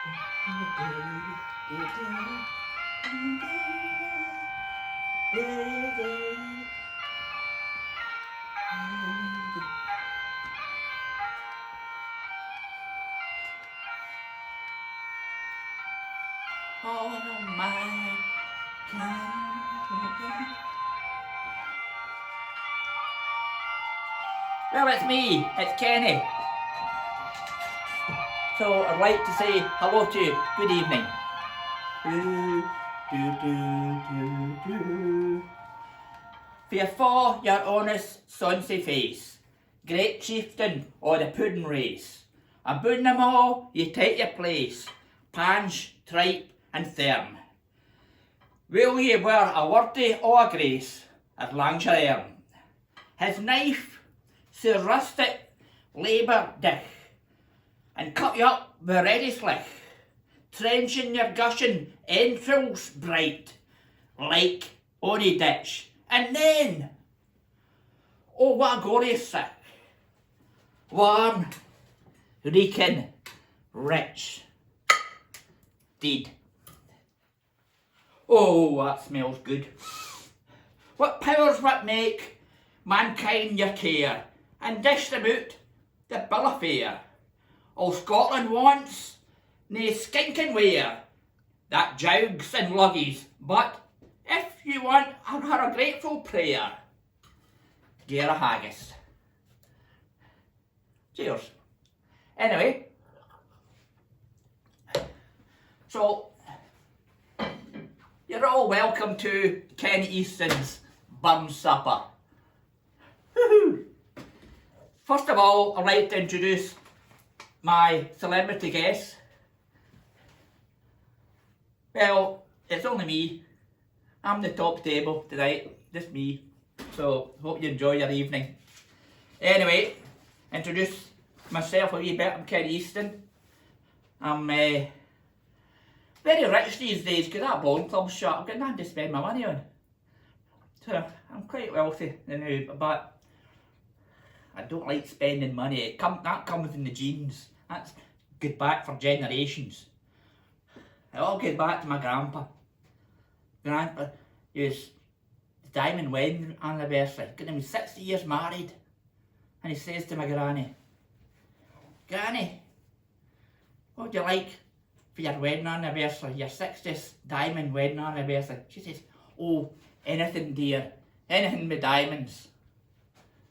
Oh my God. Well, it's me, it's Kenny. So I'd like to say hello to you. Good evening. For your honest sonsy face, great chieftain o' the pudding race, aboon them all ye take your place, pange, tripe and therm. Will ye wear a worthy o' a grace, at lang's your arm. His knife, so rustic, labour dich, and cut you up with ready slick, trenching your gushing entrails bright, like ony ditch. And then, oh what a glorious sick, warm, reeking, rich, deed. Oh, that smells good. What powers what make mankind your care, and dish them out the bill of fare. All Scotland wants, nae skinking wear, that jougs and luggies, but if you want her a grateful prayer, dear a haggis. Cheers. Anyway, so you're all welcome to Kenny Easton's Bum Supper. Woohoo! First of all, I'd like to introduce my celebrity guest. Well, it's only me. I'm the top table tonight, just me. So, hope you enjoy your evening. Anyway, introduce myself a wee bit. I'm Kenny Easton. I'm very rich these days because that bowling club's shut. I've got nothing to spend my money on. So, I'm quite wealthy now, but I don't like spending money. That comes in the genes. That's good back for generations. It all goes back to my grandpa. Grandpa, he was diamond wedding anniversary. He was 60 years married. And he says to my granny, Granny, what would you like for your wedding anniversary, your 60th diamond wedding anniversary? She says, oh, anything dear, anything with diamonds.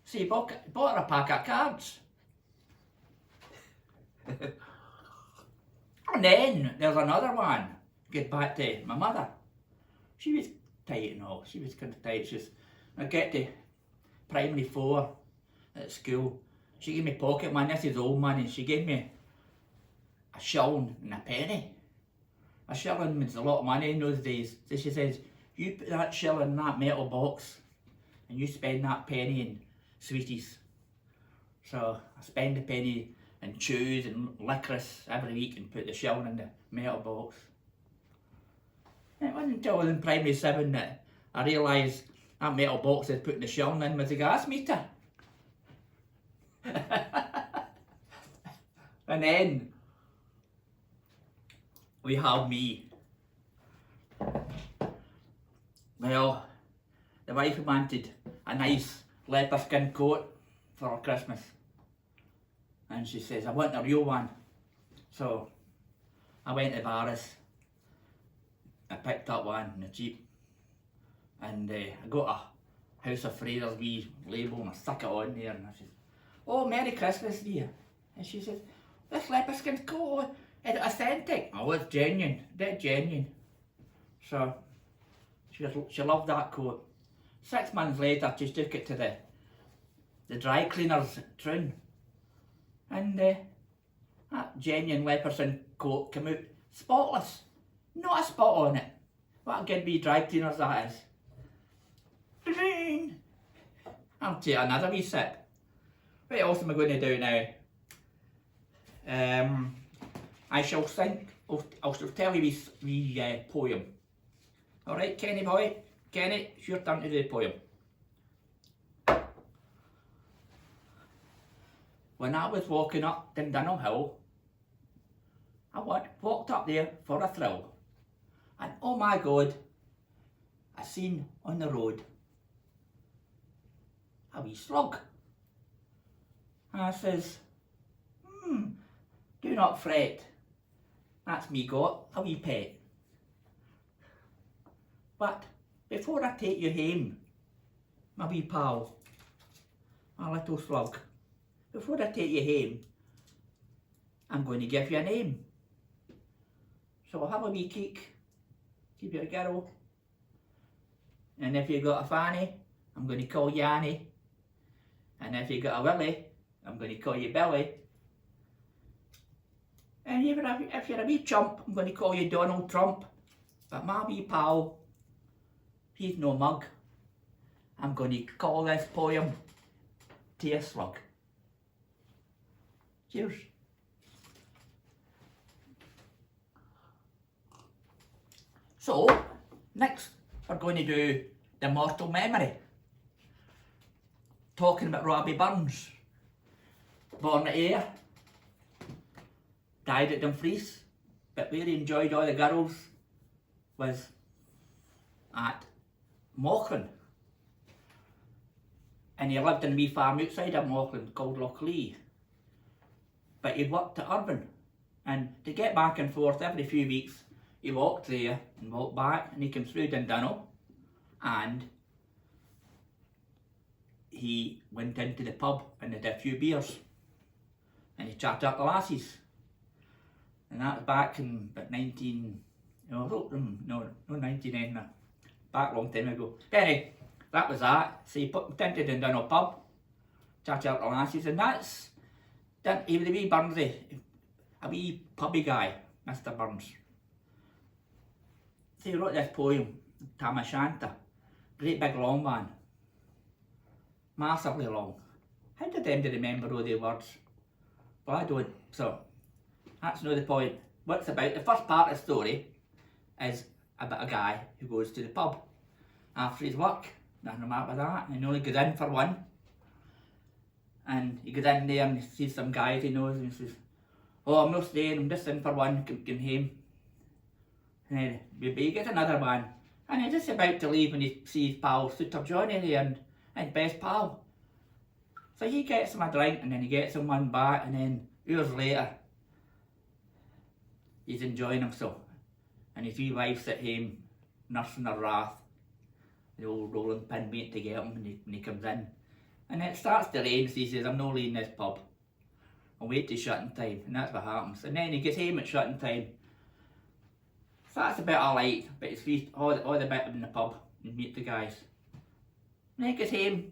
So he bought her a pack of cards. And then there's another one. Get back to my mother. She was tight and all. She was kind of tight. I get to primary 4 at school. She gave me pocket money. This is old money. She gave me a shilling and a penny. A shilling was a lot of money in those days. So she says, you put that shilling in that metal box and you spend that penny in sweeties. So I spend the penny in chews and licorice every week and put the shilling in the metal box. And it wasn't until I was in primary 7 that I realised that metal box I'd put the shilling in was a gas meter. And then we have me. Well, the wife wanted a nice leather skin coat for her Christmas. And she says, I want a real one. So I went to Barris. I picked up one in the Jeep. And I got a House of Fraser's wee label and I stuck it on there. And I said, oh, Merry Christmas, dear. And she says, this leopard skin coat, is it authentic? Oh, it's genuine, dead genuine. So she loved that coat. 6 months later, she took it to the dry cleaners at Troon. And that genuine leopard coat came out spotless. Not a spot on it. What a good wee dry cleaners that is. I'll take another wee sip. What else am I going to do now? I shall sing, I'll tell you a wee poem. Alright, Kenny boy? Kenny, it's your turn to do the poem. When I was walking up Dundonald Hill, I walked up there for a thrill, and oh my God, I seen on the road a wee slug. And I says, do not fret, that's me got a wee pet. But before I take you home, my wee pal, my little slug, before I take you home, I'm going to give you a name. So I'll have a wee cake, give you a girl. And if you got a fanny, I'm going to call you Annie. And if you got a willy, I'm going to call you Billy. And even if you're a wee chump, I'm going to call you Donald Trump. But my wee pal, he's no mug. I'm going to call this poem Dear Slug. Cheers. So, next we're going to do the mortal memory. Talking about Robbie Burns. Born at Ayr. Died at Dumfries. But where he enjoyed all the girls was at Mauchline. And he lived in a wee farm outside of Mauchline called Lochlee. But he worked at Irvine. And to get back and forth every few weeks, he walked there and walked back, and he came through Dundonald, and he went into the pub and had a few beers, and he chatted up the lassies. And that was back in about 99, back a long time ago. But anyway, that was that. So he went into Dundonald pub, chatted up the lassies, and he was a wee Burnsy, a wee pubby guy, Mr. Burns. So he wrote this poem, Tam O'Shanter, great big long man, massively long. How did them to remember all the words? Well, I don't, so that's not the point. What it's about, the first part of the story is about a guy who goes to the pub after his work, nothing wrong with that, and he only goes in for one. And he goes in there and he sees some guys he knows, and he says, oh, I'm not staying, I'm just in for one, come home. And then he gets another one, and he's just about to leave when he sees his pal Suitor Johnny there, and best pal. So he gets him a drink, and then he gets him one back, and then years later he's enjoying himself, and his wee wife's at home nursing her wrath, the old rolling pin waiting to get him when he comes in. And then it starts to rain, so he says, I'm not leaving this pub, I'll wait till shutting time, and that's what happens. And then he gets home at shutting time. So that's a bit I like, but it's all the bit in the pub and meet the guys. And then he gets home.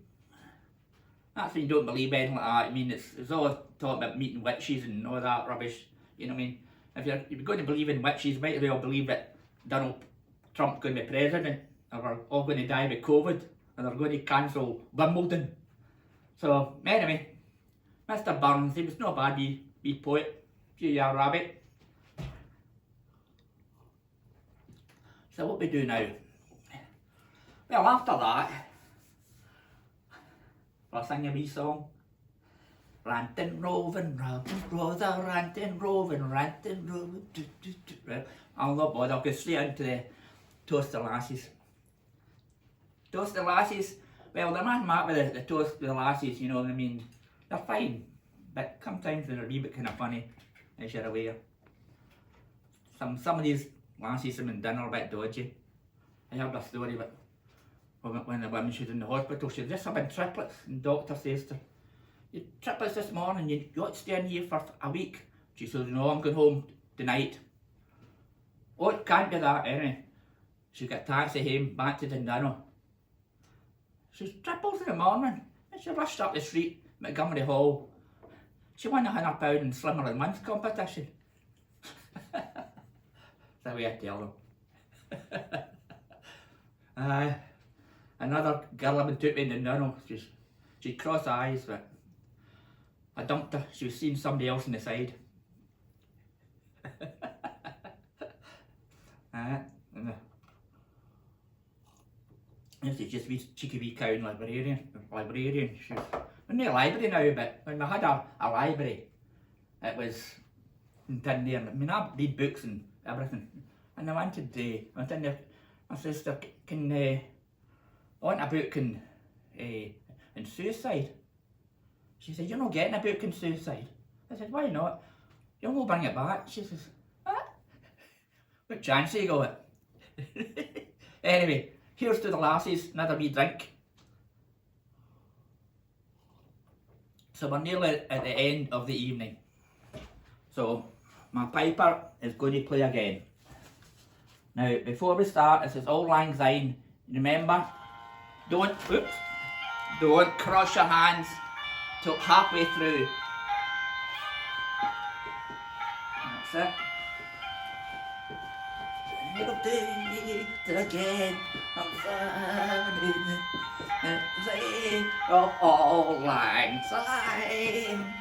That's when you don't believe anything like that. I mean, it's all talking about meeting witches and all that rubbish. You know what I mean? If you're going to believe in witches, you might as well believe that Donald Trump's going to be president, or we're all going to die with COVID, and they're going to cancel Wimbledon. So anyway, Mr. Burns, he was not a bad wee poet, few year rabbit. So what we do now? Well, after that, I'll sing a wee song. Rantin' roving, Robin brother, rantin' roving, right? I'll not bother, I'll go straight into the Toast the Lassies. Toast the Lassies, well, they're not mad with the Toast the Lassies, you know what I mean? They're fine, but sometimes they're a wee bit kind of funny, as you're aware. Some of these lassies have been done are a bit dodgy. I heard a story about when the woman she was in the hospital, she just having triplets, and the doctor says to her, you triplets this morning, you got to stay in here for a week. She says, no, I'm going home tonight. Oh, it can't be that anyway. She got a taxi home back to Dundonald. She's triples in the morning, and she rushed up the street, Montgomery Hall. She won £100 in Slimmer than Once competition. That's the way I tell them. Another girl I've been took me in Dundonald, she'd cross eyes, but I dumped her. She was seeing somebody else on the side. This is just wee cheeky wee cow and librarian. She's in the library now, but when we had a library, it was in Dundonald. I mean, I read books and everything. And I wanted my sister, can I want a book in suicide. She said, you're not getting a book in suicide. I said, why not? You'll not bring it back. She says, what? What chance you got? Anyway, here's to the lassies, another wee drink. So we're nearly at the end of the evening. So my piper is going to play again. Now, before we start, this is Auld Lang Syne. Remember, don't cross your hands till halfway through. That's it. You'll do it again. I'm sorry. Of Auld Lang Syne.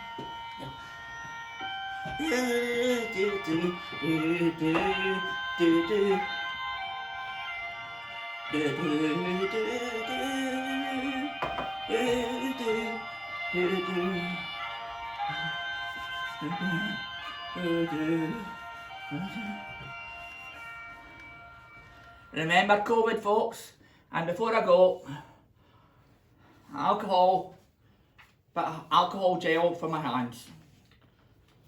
Remember COVID, folks, and before I go, alcohol gel for my hands.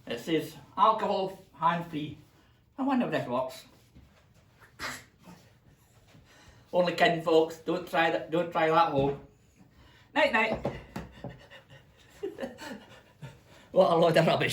It says alcohol hand free. I wonder if this works. Only kidding, folks. Don't try that at home. Night night. What a load of rubbish.